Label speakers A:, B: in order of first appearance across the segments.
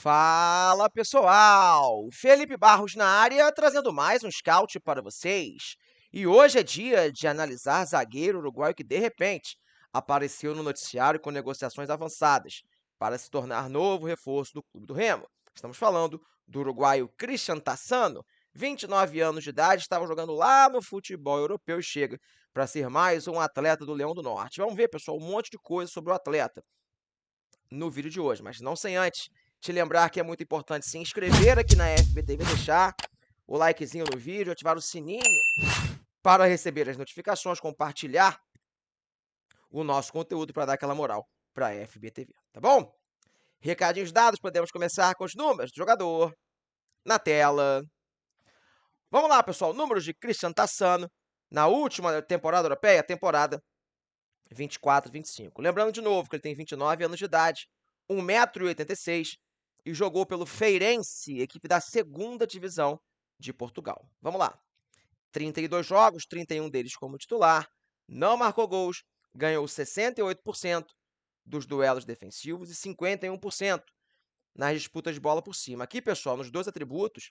A: Fala pessoal, Felipe Barros na área, trazendo mais um scout para vocês. E hoje é dia de analisar zagueiro uruguaio que de repente apareceu no noticiário com negociações avançadas para se tornar novo reforço do Clube do Remo. Estamos falando do uruguaio Christian Tassano, 29 anos de idade, estava jogando lá no futebol europeu e chega para ser mais um atleta do Leão do Norte. Vamos ver, pessoal, um monte de coisa sobre o atleta no vídeo de hoje, mas não sem antes te lembrar que é muito importante se inscrever aqui na FBTV, deixar o likezinho no vídeo, ativar o sininho para receber as notificações, compartilhar o nosso conteúdo para dar aquela moral para a FBTV, tá bom? Recadinhos dados, podemos começar com os números do jogador na tela. Vamos lá, pessoal, números de Christian Tassano na última temporada europeia, temporada 24-25. Lembrando de novo que ele tem 29 anos de idade, 1,86 m e jogou pelo Feirense, equipe da segunda divisão de Portugal. Vamos lá. 32 jogos, 31 deles como titular, não marcou gols, ganhou 68% dos duelos defensivos e 51% nas disputas de bola por cima. Aqui, pessoal, nos dois atributos,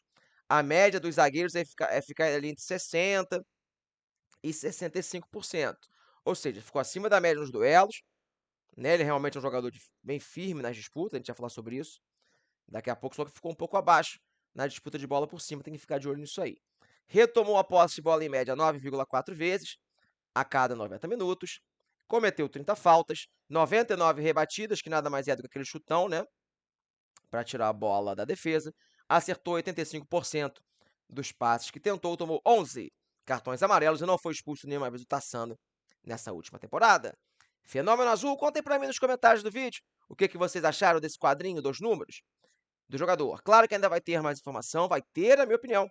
A: a média dos zagueiros é ficar ali entre 60% e 65%. Ou seja, ficou acima da média nos duelos, né? Ele realmente é um jogador bem firme nas disputas, a gente vai falar sobre isso daqui a pouco, só que ficou um pouco abaixo na disputa de bola por cima, tem que ficar de olho nisso aí. Retomou a posse de bola em média 9,4 vezes a cada 90 minutos, cometeu 30 faltas, 99 rebatidas, que nada mais é do que aquele chutão, né, para tirar a bola da defesa, acertou 85% dos passes que tentou, tomou 11 cartões amarelos e não foi expulso nenhuma vez o Tassano nessa última temporada. Fenômeno Azul, contem para mim nos comentários do vídeo o que vocês acharam desse quadrinho dos números do jogador. Claro que ainda vai ter mais informação, vai ter a minha opinião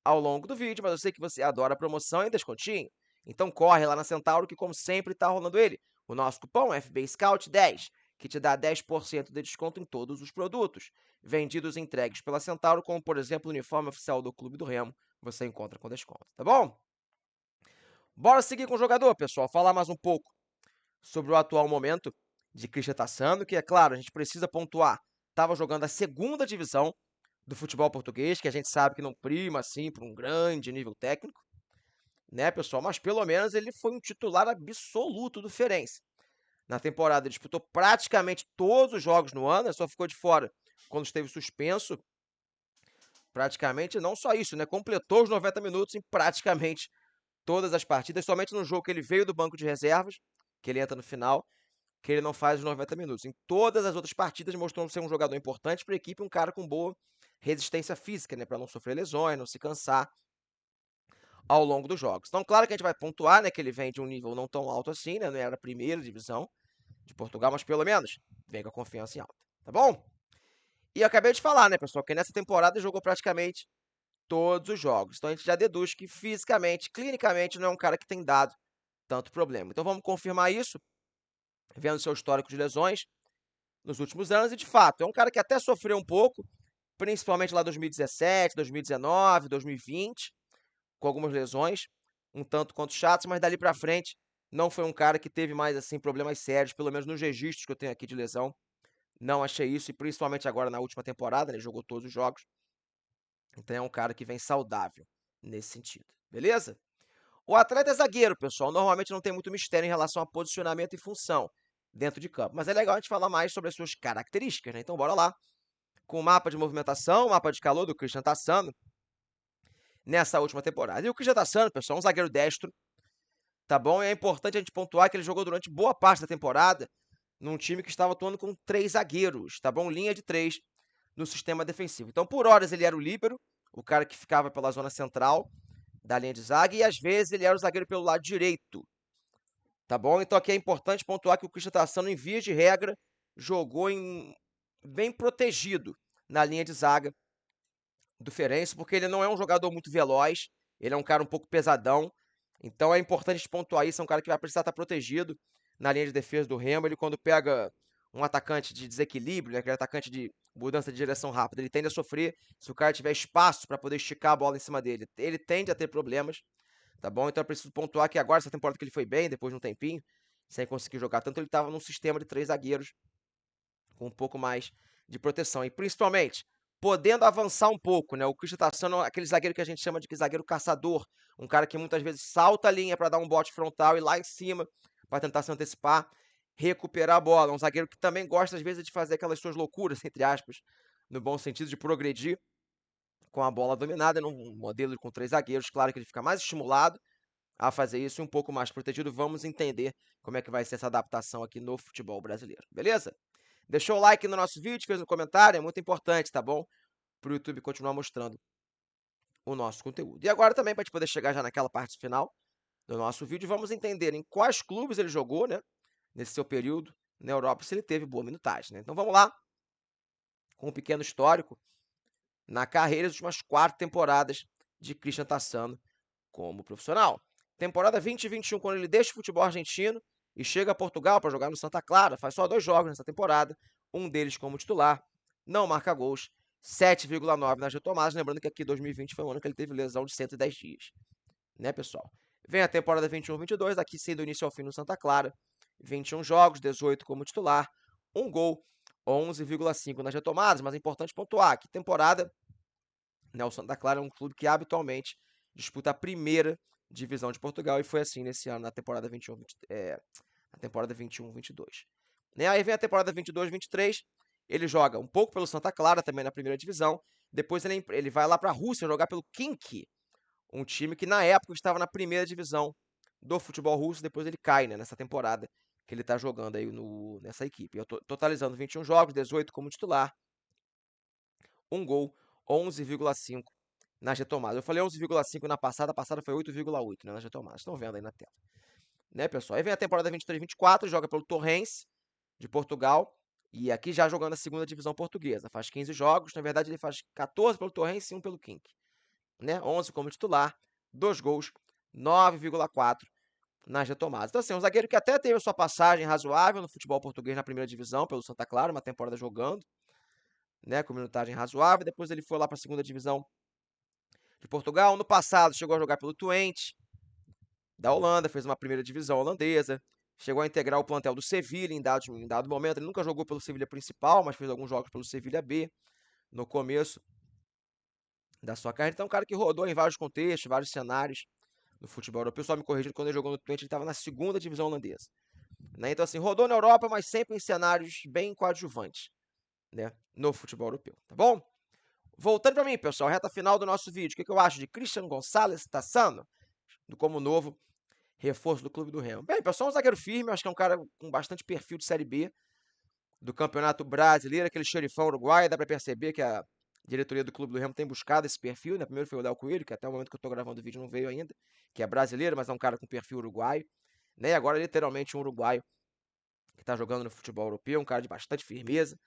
A: ao longo do vídeo, mas eu sei que você adora promoção e descontinho. Então corre lá na Centauro que, como sempre, está rolando ele. O nosso cupom FB Scout 10, que te dá 10% de desconto em todos os produtos vendidos e entregues pela Centauro, como, por exemplo, o uniforme oficial do Clube do Remo, você encontra com desconto, tá bom? Bora seguir com o jogador, pessoal, falar mais um pouco sobre o atual momento de Christian Tassano, que, é claro, a gente precisa pontuar. Estava jogando a segunda divisão do futebol português, que a gente sabe que não prima, assim, para um grande nível técnico, né, pessoal? Mas, pelo menos, ele foi um titular absoluto do Feirense. Na temporada, ele disputou praticamente todos os jogos no ano, só ficou de fora quando esteve suspenso. Praticamente, não só isso, né? Completou os 90 minutos em praticamente todas as partidas, somente no jogo que ele veio do banco de reservas, que ele entra no final, que ele não faz os 90 minutos. Em todas as outras partidas mostrou ser um jogador importante para a equipe, um cara com boa resistência física, né, para não sofrer lesões, não se cansar ao longo dos jogos. Então, claro que a gente vai pontuar, né, que ele vem de um nível não tão alto assim, né, não era a primeira divisão de Portugal, mas pelo menos vem com a confiança em alta, tá bom? E eu acabei de falar, né, pessoal, que nessa temporada ele jogou praticamente todos os jogos. Então a gente já deduz que fisicamente, clinicamente, não é um cara que tem dado tanto problema. Então vamos confirmar isso, vendo seu histórico de lesões nos últimos anos, e de fato, é um cara que até sofreu um pouco, principalmente lá 2017, 2019, 2020, com algumas lesões, um tanto quanto chatas, mas dali pra frente não foi um cara que teve mais assim problemas sérios, pelo menos nos registros que eu tenho aqui de lesão. Não achei isso, e principalmente agora na última temporada, ele jogou todos os jogos. Então é um cara que vem saudável nesse sentido, beleza? O atleta é zagueiro, pessoal. Normalmente não tem muito mistério em relação a posicionamento e função dentro de campo, mas é legal a gente falar mais sobre as suas características, né? Então bora lá. Com o mapa de movimentação, mapa de calor do Christian Tassano nessa última temporada. E o Christian Tassano, pessoal, é um zagueiro destro, tá bom? E é importante a gente pontuar que ele jogou durante boa parte da temporada num time que estava atuando com 3 zagueiros, tá bom? Linha de 3 no sistema defensivo. Então, por horas, ele era o líbero, o cara que ficava pela zona central da linha de zaga, e às vezes ele era o zagueiro pelo lado direito, tá bom? Então aqui é importante pontuar que o Christian Tassano, em via de regra, jogou bem protegido na linha de zaga do Feirense, porque ele não é um jogador muito veloz, ele é um cara um pouco pesadão, então é importante pontuar isso, é um cara que vai precisar estar protegido na linha de defesa do Remo. Ele, quando pega um atacante de desequilíbrio, né, aquele atacante de mudança de direção rápida, ele tende a sofrer se o cara tiver espaço para poder esticar a bola em cima dele. Ele tende a ter problemas, tá bom? Então é preciso pontuar que agora, essa temporada que ele foi bem, depois de um tempinho, sem conseguir jogar tanto, ele estava num sistema de 3 zagueiros com um pouco mais de proteção. E, principalmente, podendo avançar um pouco, né? O Christian tá sendo aquele zagueiro que a gente chama de zagueiro caçador. Um cara que muitas vezes salta a linha para dar um bote frontal e lá em cima para tentar se antecipar, recuperar a bola. Um zagueiro que também gosta, às vezes, de fazer aquelas suas loucuras, entre aspas, no bom sentido de progredir com a bola dominada, num modelo com 3 zagueiros. Claro que ele fica mais estimulado a fazer isso e um pouco mais protegido. Vamos entender como é que vai ser essa adaptação aqui no futebol brasileiro, beleza? Deixou o like no nosso vídeo, fez um comentário, é muito importante, tá bom? Para o YouTube continuar mostrando o nosso conteúdo. E agora também, para a gente poder chegar já naquela parte final do nosso vídeo, vamos entender em quais clubes ele jogou, né? Nesse seu período na Europa, se ele teve boa minutagem, né? Então vamos lá, com um pequeno histórico na carreira das últimas 4 temporadas de Christian Tassano como profissional. Temporada 2021, quando ele deixa o futebol argentino e chega a Portugal para jogar no Santa Clara, faz só 2 jogos nessa temporada, um deles como titular, não marca gols, 7,9 nas retomadas, lembrando que aqui 2020 foi um ano que ele teve lesão de 110 dias, né, pessoal? Vem a temporada 21-22, aqui sim do início ao fim no Santa Clara, 21 jogos, 18 como titular, um gol, 11,5 nas retomadas, mas é importante pontuar que temporada, né, o Santa Clara é um clube que habitualmente disputa a primeira divisão de Portugal e foi assim nesse ano, na temporada 21-22. Né? Aí vem a temporada 22-23, ele joga um pouco pelo Santa Clara, também na primeira divisão, depois ele vai lá para a Rússia jogar pelo Khimki, um time que na época estava na primeira divisão do futebol russo, depois ele cai, né, nessa temporada que ele está jogando aí nessa equipe. Eu tô totalizando 21 jogos, 18 como titular, um gol, 11,5 nas retomadas. Eu falei 11,5 na passada, a passada foi 8,8, né, nas retomadas. Estão vendo aí na tela. Né, pessoal? Aí vem a temporada 23-24, joga pelo Torrense, de Portugal, e aqui já jogando a segunda divisão portuguesa. Faz 15 jogos, na verdade ele faz 14 pelo Torrense e 1 pelo Khimki. Né? 11 como titular, 2 gols, 9,4 nas retomadas. Então, assim, um zagueiro que até teve a sua passagem razoável no futebol português na primeira divisão, pelo Santa Clara, uma temporada jogando, né, com minutagem razoável. Depois ele foi lá para a segunda divisão de Portugal. No passado, chegou a jogar pelo Twente, da Holanda, fez uma primeira divisão holandesa. Chegou a integrar o plantel do Sevilha em dado momento. Ele nunca jogou pelo Sevilha principal, mas fez alguns jogos pelo Sevilha B no começo da sua carreira. Então, um cara que rodou em vários contextos, vários cenários no futebol europeu. Só me corrigindo, quando ele jogou no Twente, ele estava na segunda divisão holandesa. Né? Então, assim, rodou na Europa, mas sempre em cenários bem coadjuvantes, né, no futebol europeu, tá bom? Voltando para mim, pessoal, reta final do nosso vídeo. O que eu acho de Christian Gonçalves Tassano como novo reforço do Clube do Remo? Bem, pessoal, um zagueiro firme, acho que é um cara com bastante perfil de Série B do Campeonato Brasileiro, aquele xerifão uruguaio. Dá para perceber que a diretoria do Clube do Remo tem buscado esse perfil, né? Primeiro foi o Léo Coelho, que até o momento que eu estou gravando o vídeo não veio ainda, que é brasileiro, mas é um cara com perfil uruguaio, né? E agora, literalmente, um uruguaio que está jogando no futebol europeu, um cara de bastante firmeza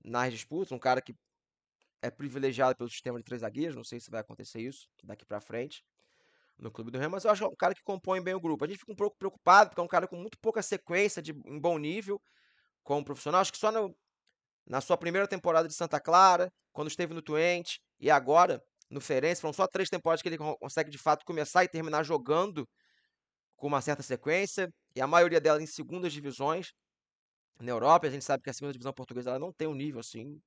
A: nas disputas, um cara que é privilegiado pelo sistema de 3 zagueiros. Não sei se vai acontecer isso daqui para frente no Clube do Remo, mas eu acho que é um cara que compõe bem o grupo. A gente fica um pouco preocupado, porque é um cara com muito pouca sequência em bom nível como profissional. Acho que só na sua primeira temporada de Santa Clara, quando esteve no Twente, e agora no Feirense, foram só 3 temporadas que ele consegue de fato começar e terminar jogando com uma certa sequência, e a maioria delas em segundas divisões na Europa. A gente sabe que a segunda divisão portuguesa ela não tem um nível assim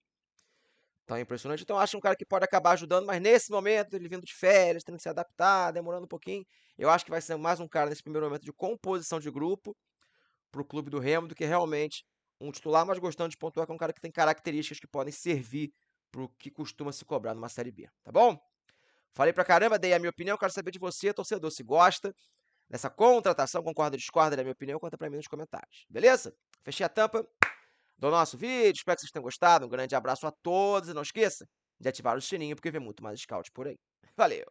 A: tão impressionante. Então, eu acho um cara que pode acabar ajudando, mas nesse momento, ele vindo de férias, tendo que se adaptar, demorando um pouquinho, eu acho que vai ser mais um cara nesse primeiro momento de composição de grupo para o Clube do Remo do que realmente um titular, mas gostando de pontuar que é um cara que tem características que podem servir para o que costuma se cobrar numa Série B, tá bom? Falei pra caramba, dei a minha opinião, quero saber de você, torcedor, se gosta dessa contratação, concorda ou discorda da minha opinião, conta pra mim nos comentários, beleza? Fechei a tampa do nosso vídeo, espero que vocês tenham gostado, um grande abraço a todos e não esqueça de ativar o sininho porque vem muito mais scout por aí. Valeu!